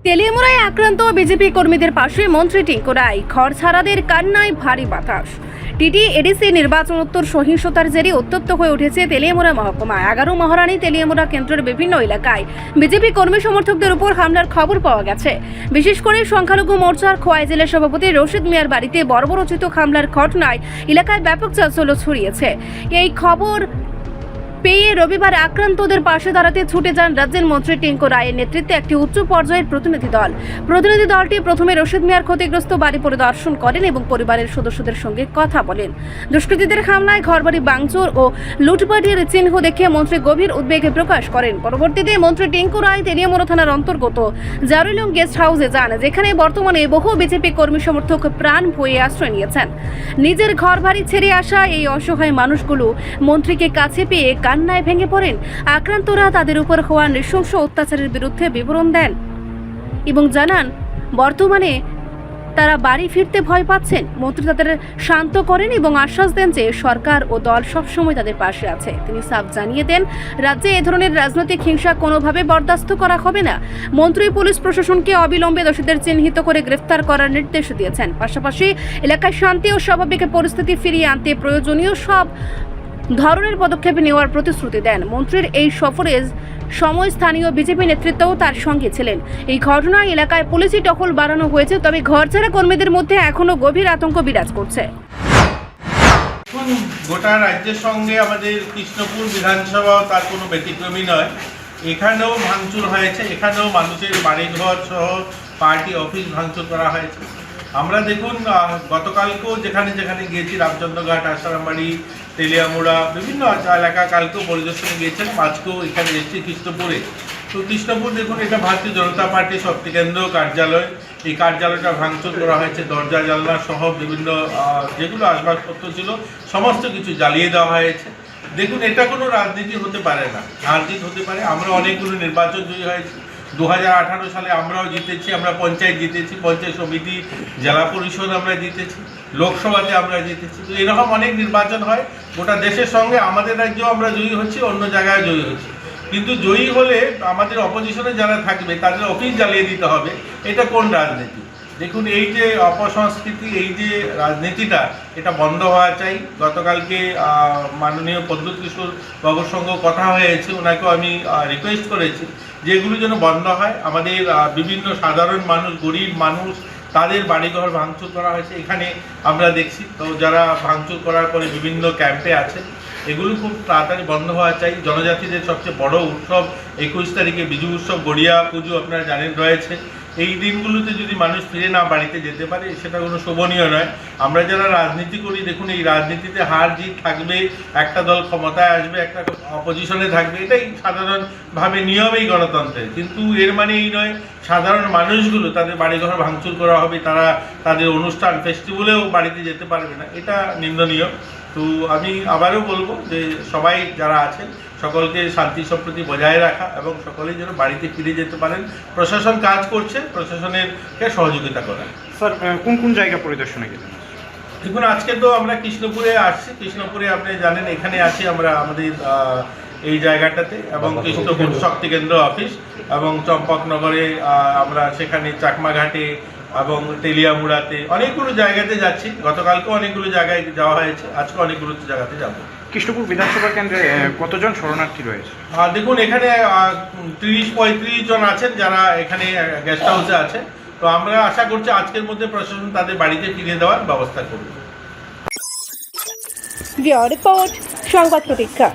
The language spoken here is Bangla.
তেলিয়ামুড়ায় আক্রান্ত বিজেপি কর্মীদের পাশে মন্ত্রী টিঙ্কু রায়। খড়ছাড়াদের কান্নায় ভারী বাতাস। টিটি এডিসি নির্বাচনোত্তর সহিংসতার জেরে উত্তপ্ত হয়ে উঠেছে তেলিয়ামুড়া মহকুমা। 11 মহারানী তেলিয়ামুড়া কেন্দ্রের বিভিন্ন এলাকায় বিজেপি কর্মী সমর্থকদের উপর হামলার খবর পাওয়া গেছে। বিশেষ করে সংখ্যালঘু মোর্চার খোয়াই জেলা সভাপতি রশিদ মিয়ার বাড়িতে বর্বরোচিত হামলার ঘটনায় এলাকায় ব্যাপক চাঞ্চল্য ছড়িয়েছে। এই খবর পেয়ে রবিবার আক্রান্তদের পাশে দাঁড়াতে ছুটে যান রাজ্যের মন্ত্রী টিঙ্কু রায়ের নেতৃত্বে একটি উচ্চ পর্যায়ের প্রতিনিধি দল। প্রতিনিধি দলটি প্রথমে রশিদ মিয়ার ক্ষতিগ্রস্ত বাড়ি পরিদর্শন করেন এবং পরিবারের সদস্যদের সঙ্গে কথা বলেন। দুষ্কৃতীদের হামলায় ঘরবাড়ি ভাঙচুর ও লুটপাটের চিহ্ন দেখে মন্ত্রী গভীর উদ্বেগ প্রকাশ করেন। পরবর্তীতে মন্ত্রী টিঙ্কু রায় তেলিয়ামুড়া থানার অন্তর্গত জারুলুং গেস্ট হাউসে যান, যেখানে বর্তমানে বহু বিজেপি কর্মী সমর্থক প্রাণ ভয়ে আশ্রয় নিয়েছেন। নিজের ঘরবাড়ি ছেড়ে আসা এই অসহায় মানুষগুলো মন্ত্রীকে কাছে পেয়ে কান্নায় ভেঙে পড়েন। আক্রান্তরা তাদের উপর হওয়া নৃশংস অত্যাচারের বিরুদ্ধে বিবরণ দেন এবং জানান বর্তমানে তারা বাড়ি ফিরতে ভয় পাচ্ছেন। মন্ত্রী তাদের শান্ত করেন এবং আশ্বাস দেন যে সরকার ও দল সবসময় তাদের পাশে আছে। তিনি সাফ জানিয়ে দেন, রাজ্যে এ ধরনের রাজনৈতিক হিংসা কোনোভাবে বরদাস্ত করা হবে না। মন্ত্রী পুলিশ প্রশাসনকে অবিলম্বে দোষীদের চিহ্নিত করে গ্রেফতার করার নির্দেশ দিয়েছেন। পাশাপাশি এলাকায় শান্তি ও স্বাভাবিক পরিস্থিতি ফিরিয়ে আনতে প্রয়োজনীয় সব ধরনের পদক্ষেপ নেওয়ার প্রতিশ্রুতি দেন। মন্ত্রীর এই সফরে সময় স্থানীয় বিজেপি নেতৃত্বও তার সঙ্গে ছিলেন। এই ঘটনায় এলাকায় পুলিশি টহল বাড়ানো হয়েছে, তবে ঘরছাড়া কর্মীদের মধ্যে এখনো গভীর আতঙ্ক বিরাজ করছে। গোটা রাজ্যের সঙ্গে আমাদের কৃষ্ণপুর বিধানসভাও তার কোনো ব্যতিক্রমী নয়। এখানেও ভাঙচুর হয়েছে, এখানেও মানুষের বাড়িঘর সহ পার্টি অফিস ভাঙচুর করা হয়েছে। আমরা দেখুন গতকালকেও যেখানে যেখানে গিয়েছি, রামচন্দ্রঘাট, আসারামবাড়ি, তেলিয়ামুড়া, বিভিন্ন এলাকা কালকেও পরিদর্শনে গিয়েছেন। আজকেও এখানে এসেছি কৃষ্ণপুরে। তো কৃষ্ণপুর দেখুন, এটা ভারতীয় জনতা পার্টির শক্তি কেন্দ্র কার্যালয়। এই কার্যালয়টা ভাঙচুর করা হয়েছে, দরজা জানলা সহ বিভিন্ন যেগুলো আসবাবপত্র ছিল সমস্ত কিছু জ্বালিয়ে দেওয়া হয়েছে। দেখুন, এটা কোনো রাজনীতি হতে পারে না, রাজনীতি হতে পারে। আমরা অনেকগুলো নির্বাচন জয়ী হয়েছি। 2018 সালে আমরাও জিতেছি, আমরা পঞ্চায়েত জিতেছি, পঞ্চায়েত সমিতি, জেলা পরিষদ আমরা জিতেছি, লোকসভাতে আমরা জিতেছি। তো এরকম অনেক নির্বাচন হয় গোটা দেশের সঙ্গে। আমাদের রাজ্যেও আমরা জয়ী হচ্ছি, অন্য জায়গায় জয়ী হচ্ছি। কিন্তু জয়ী হলে আমাদের অপোজিশনে যারা থাকবে তাদের অফিস জ্বালিয়ে দিতে হবে, এটা কোন রাজনীতি? দেখুন, এই যে অপসংস্কৃতি, এই যে রাজনীতিটা, এটা বন্ধ হওয়া চাই। গতকালকে মাননীয় প্রদ্যুৎ কিশোর বাবুর সঙ্গেও কথা হয়েছে, ওনাকেও আমি রিকোয়েস্ট করেছি যে এগুলো যেন বন্ধ হয়। আমাদের বিভিন্ন সাধারণ মানুষ, গরিব মানুষ, তাদের বাড়িঘর ভাঙচুর করা হয়েছে এখানে আমরা দেখছি। তো যারা ভাঙচুর করার পরে বিভিন্ন ক্যাম্পে আছে, এগুলো খুব তাড়াতাড়ি বন্ধ হওয়া চাই। জনজাতিদের সবচেয়ে বড় উৎসব 21 তারিখে বিজু উৎসব, গড়িয়া পুজো আপনারা জানেন রয়েছে। এই দিনগুলোতে যদি মানুষ ফিরে না বাড়িতে যেতে পারে, সেটা কোনো শোভনীয় নয়। আমরা যারা রাজনীতি করি, দেখুন এই রাজনীতিতে হার জিত থাকবে, একটা দল ক্ষমতায় আসবে, একটা অপোজিশনে থাকবে, এটাই সাধারণভাবে নিয়মেই গণতন্ত্রের। কিন্তু এর মানে এই নয় সাধারণ মানুষগুলো তাদের বাড়িঘর ভাঙচুর করা হবে, তারা তাদের অনুষ্ঠান ফেস্টিভ্যালেও বাড়িতে যেতে পারবে না, এটা নিন্দনীয়। তো আমি আবারও বলবো যে সবাই যারা আছেন সকলকে শান্তি সম্প্রীতি বজায় রাখা এবং সকলেই যেন বাড়িতে ফিরে যেতে পারেন। প্রশাসন কাজ করছে, প্রশাসনেরকে সহযোগিতা করা। স্যার, কোন কোন জায়গা পরিদর্শনে গেলেন? দেখুন, আজকে তো আমরা কৃষ্ণপুরে আসছি। কৃষ্ণপুরে আপনি জানেন এখানে আছি আমরা আমাদের এই জায়গাটাতে, এবং কৃষ্ণপুর শক্তি কেন্দ্র অফিস, এবং চম্পকনগরে আমরা সেখানে চাকমাঘাটে এবং তেলিয়ামুড়াতে অনেকগুলো জায়গাতে যাচ্ছি। গতকালকেও অনেকগুলো জায়গায় যাওয়া হয়েছে, আজকে অনেকগুলো জায়গাতে যাব। কৃষ্ণপুর বিধানসভা কেন্দ্রে কতজন শরণার্থী রয়েছে? দেখুন, এখানে 30-35 জন আছেন যারা এখানে গেস্ট হাউসে আছে। তো আমরা আশা করছি আজকের মধ্যে প্রশাসন তাদের বাড়িতে ফিরিয়ে দেওয়ার ব্যবস্থা করবে। রিপোর্ট সংবাদ প্রতীক্ষা।